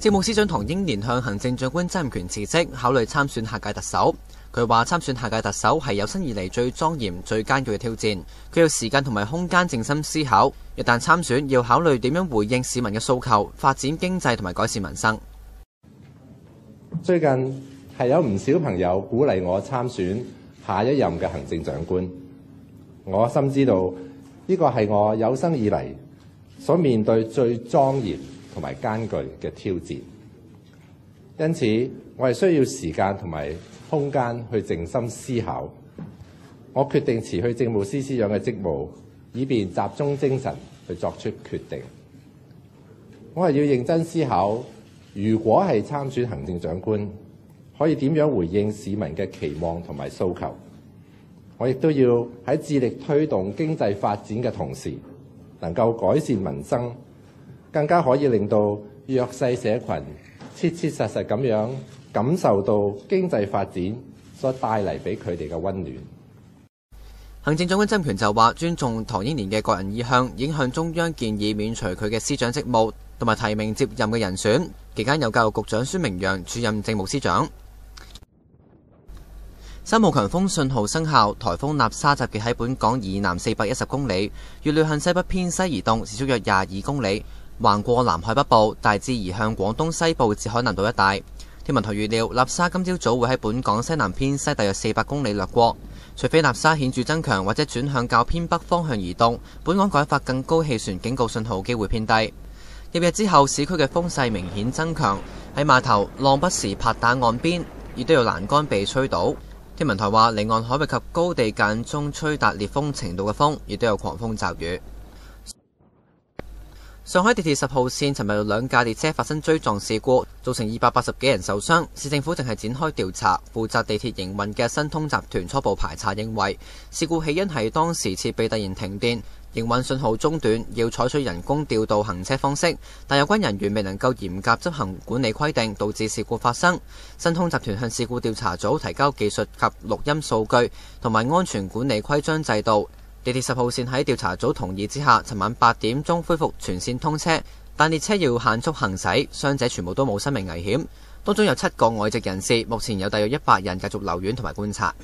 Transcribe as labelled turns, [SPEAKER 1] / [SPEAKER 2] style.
[SPEAKER 1] 政務司長唐英年向行政長官曾蔭權辭職，考慮參選下屆特首。佢話參選下屆特首係有生以嚟最莊嚴、最艱巨嘅挑戰，佢要時間同埋空間靜心思考。一旦參選，要考慮點樣回應市民嘅訴求，發展經濟同埋改善民生。
[SPEAKER 2] 最近係有唔少朋友鼓勵我參選下一任嘅行政長官，我深知道呢個係我有生以嚟所面對最莊嚴同埋艱巨嘅挑戰，因此我係需要時間同埋空間去靜心思考。我決定辭去政務司司長嘅職務，以便集中精神去作出決定。我係要認真思考，如果係參選行政長官，可以點樣回應市民嘅期望同埋訴求？我亦都要喺致力推動經濟發展嘅同時，能夠改善民生，更加可以令到弱勢社群切切實實咁樣感受到經濟發展所帶嚟俾佢哋嘅溫暖。
[SPEAKER 1] 行政長官曾蔭權就話尊重唐英年嘅個人意向，已經向中央建議免除佢嘅司長職務，同埋提名接任嘅人選。期間有教育局長孫明揚署任政務司長。3號強風信號生效，颱風納沙集結喺本港以南410公里，預料向西北偏西移動，時速約22公里，橫過南海北部，大致移向廣東西部至海南島一帶。天文台預料納沙今朝早會喺本港西南偏西大約400公里掠過，除非納沙顯著增強或者轉向較偏北方向移動，本港改發更高氣旋警告信號機會偏低。入夜之後，市區嘅風勢明顯增強，喺碼頭浪不時拍打岸邊，亦都有欄杆被吹倒。天文台話，離岸海域及高地間中吹達烈風程度嘅風，亦都有狂風驟雨。上海地鐵10號線尋日有2架列車發生追撞事故，造成280幾人受傷。市政府正係展開調查，負責地鐵營運嘅新通集團初步排查認為，事故起因係當時設備突然停電，營運信號中斷，要採取人工調度行車方式，但有關人員未能夠嚴格執行管理規定，導致事故發生。新通集團向事故調查組提交技術及錄音數據同埋安全管理規章制度。地鐵10號線喺調查組同意之下，尋晚8點鐘恢復全線通車，但列車要限速行駛，傷者全部都冇生命危險。當中有7個外籍人士，目前有大約100人繼續留院同埋觀察。